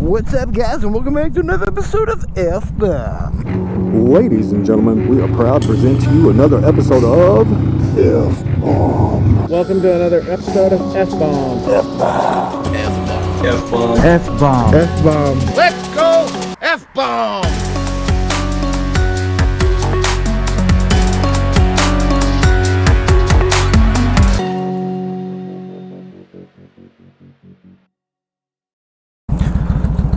What's up, guys, and welcome back to another episode of FBOMB. Ladies and gentlemen, we are proud to present to you another episode of FBOMB. Welcome to another episode of FBOMB. FBOMB. FBOMB. FBOMB. FBOMB. Let's go FBOMB.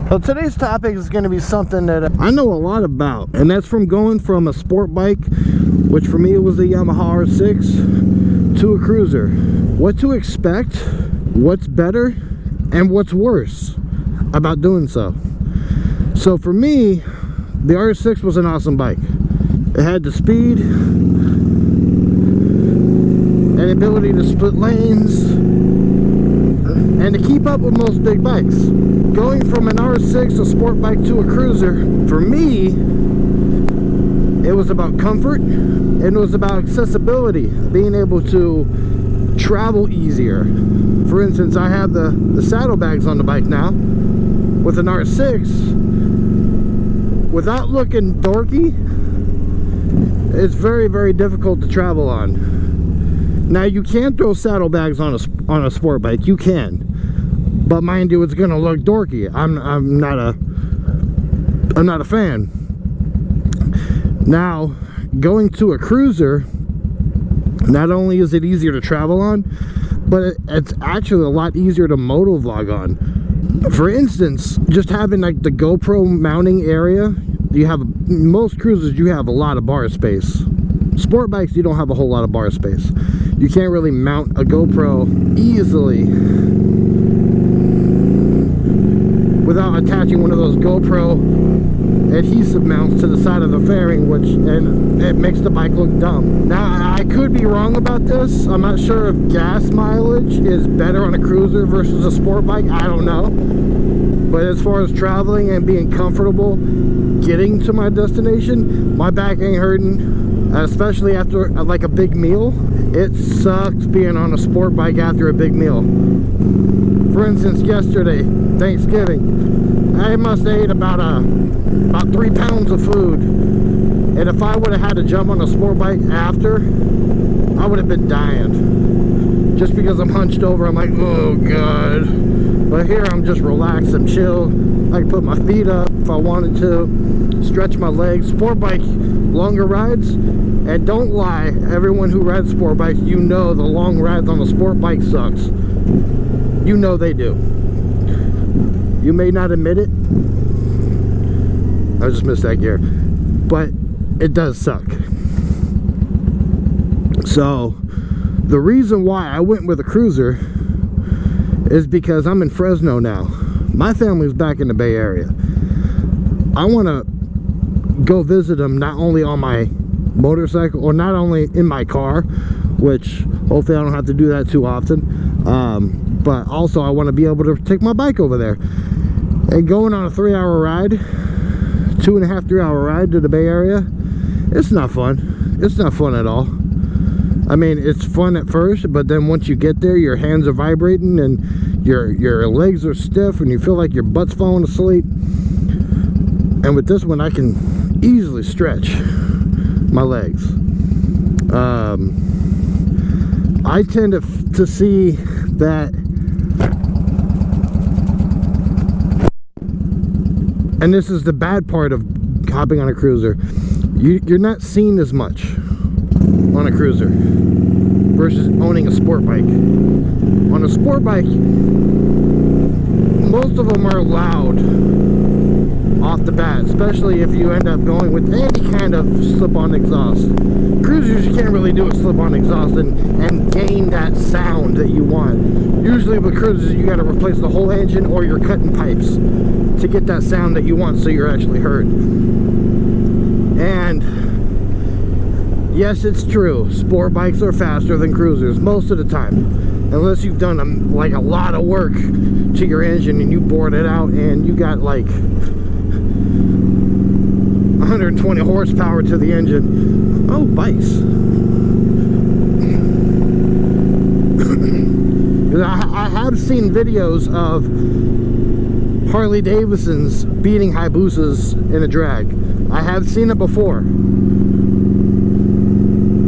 So today's topic is going to be something that I know a lot about, and that's from going from a sport bike, which for me it was a Yamaha R6, to a cruiser. What to expect, what's better, and what's worse about doing so. So for me, the R6 was an awesome bike. It had the speed and ability to split lanes and to keep up with most big bikes. Going from an R6, a sport bike, to a cruiser, for me, it was about comfort and it was about accessibility, being able to travel easier. For instance, I have the saddlebags on the bike now. With an R6, without looking dorky, it's very, very difficult to travel on. Now, you can throw saddlebags on a sport bike, you can. But mind you, it's gonna look dorky. I'm not a fan. Now, going to a cruiser, not only is it easier to travel on, but it's actually a lot easier to motovlog on. For instance, just having like the GoPro mounting area, you have most cruisers, you have a lot of bar space. Sport bikes, you don't have a whole lot of bar space. You can't really mount a GoPro easily without attaching one of those GoPro adhesive mounts to the side of the fairing, and it makes the bike look dumb. Now, I could be wrong about this. I'm not sure if gas mileage is better on a cruiser versus a sport bike. I don't know. But as far as traveling and being comfortable getting to my destination, my back ain't hurting, especially after like a big meal. It sucks being on a sport bike after a big meal. For instance, yesterday, Thanksgiving, I must have ate about 3 pounds of food, and if I would have had to jump on a sport bike after, I would have been dying. Just because I'm hunched over, I'm like, oh god. But here I'm just relaxed and chill. I can put my feet up if I wanted to, stretch my legs. Sport bike, longer rides, and don't lie, everyone who rides sport bikes, you know the long rides on a sport bike sucks. You know they do. You may not admit it. I just missed that gear. But it does suck. So, the reason why I went with a cruiser is because I'm in Fresno now. My family's back in the Bay Area. I want to go visit them not only on my motorcycle, or not only in my car, which hopefully I don't have to do that too often, but also I want to be able to take my bike over there. And going on a 3-hour ride, 2.5, 3-hour ride to the Bay Area, it's not fun. It's not fun at all. I mean, it's fun at first, but then once you get there, your hands are vibrating and your legs are stiff and you feel like your butt's falling asleep. And with this one, I can easily stretch my legs. I tend to see that, and this is the bad part of hopping on a cruiser, you're not seen as much on a cruiser versus owning a sport bike. On a sport bike, most of them are loud off the bat, especially if you end up going with any kind of slip-on exhaust. Cruisers, you can't really do a slip-on exhaust and gain that sound that you want. Usually with cruisers, you got to replace the whole engine, or you're cutting pipes to get that sound that you want, so you're actually heard. And yes, it's true, sport bikes are faster than cruisers most of the time, unless you've done a lot of work to your engine and you bored it out and you got like 120 horsepower to the engine. Oh, bikes. I have seen videos of Harley Davidsons beating Hayabusas in a drag. I have seen it before.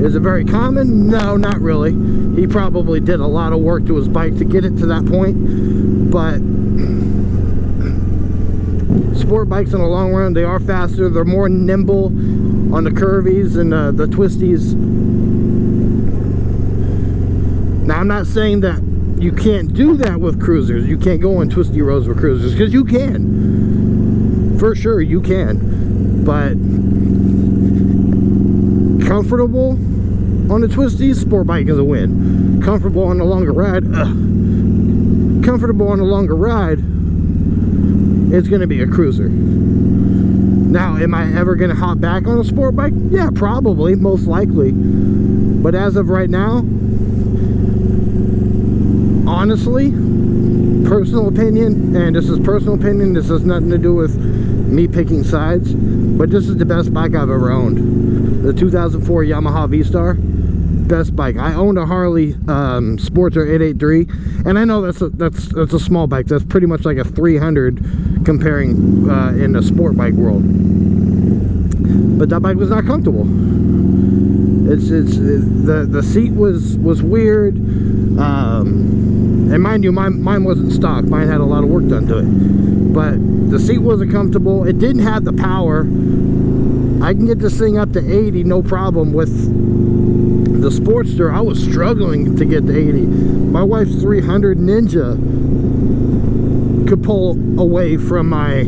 Is it very common? No, not really. He probably did a lot of work to his bike to get it to that point, but sport bikes in the long run, they are faster, they're more nimble on the curvies and the twisties. Now, I'm not saying that you can't do that with cruisers. You can't go on twisty roads with cruisers, because you can. For sure, you can. But comfortable on the twisties, sport bike is a win. Comfortable on the longer ride, comfortable on the longer ride, it's going to be a cruiser. Now, am I ever going to hop back on a sport bike? Yeah, probably, most likely. But as of right now, honestly, personal opinion, and this is personal opinion, this has nothing to do with me picking sides, but this is the best bike I've ever owned. The 2004 Yamaha V-Star, best bike. I owned a Harley Sportster 883, and I know that's a small bike. That's pretty much like a 300 comparing in the sport bike world. But that bike was not comfortable. The seat was weird. And mind you, mine wasn't stock. Mine had a lot of work done to it. But the seat wasn't comfortable. It didn't have the power. I can get this thing up to 80, no problem. With the Sportster, I was struggling to get to 80. My wife's 300 Ninja could pull away from my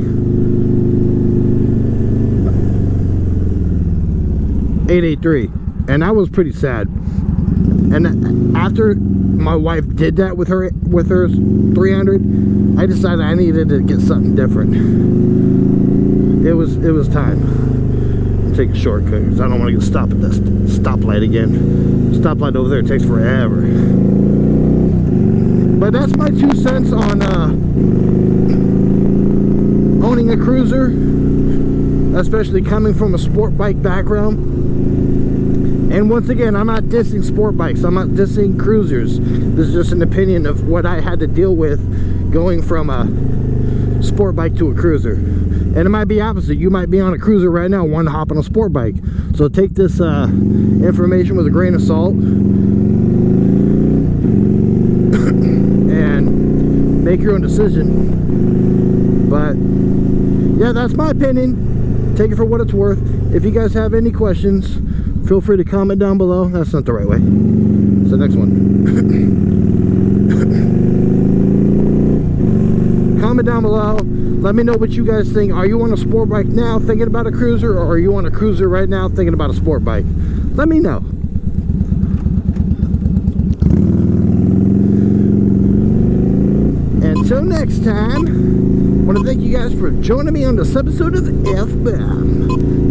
883. And I was pretty sad. And after my wife did that with her 300, I decided I needed to get something different. It was time. Take a shortcut because I don't want to get stopped at this stoplight again. Stoplight over there takes forever. But that's my 2 cents on owning a cruiser, especially coming from a sport bike background. And once again, I'm not dissing sport bikes. I'm not dissing cruisers. This is just an opinion of what I had to deal with going from a sport bike to a cruiser. And it might be opposite. You might be on a cruiser right now wanting to hop on a sport bike. So take this information with a grain of salt and make your own decision. But yeah, that's my opinion. Take it for what it's worth. If you guys have any questions, feel free to comment down below. That's not the right way. It's the next one. Comment down below. Let me know what you guys think. Are you on a sport bike now thinking about a cruiser, or are you on a cruiser right now thinking about a sport bike? Let me know. Until next time, I want to thank you guys for joining me on this episode of FBOMB.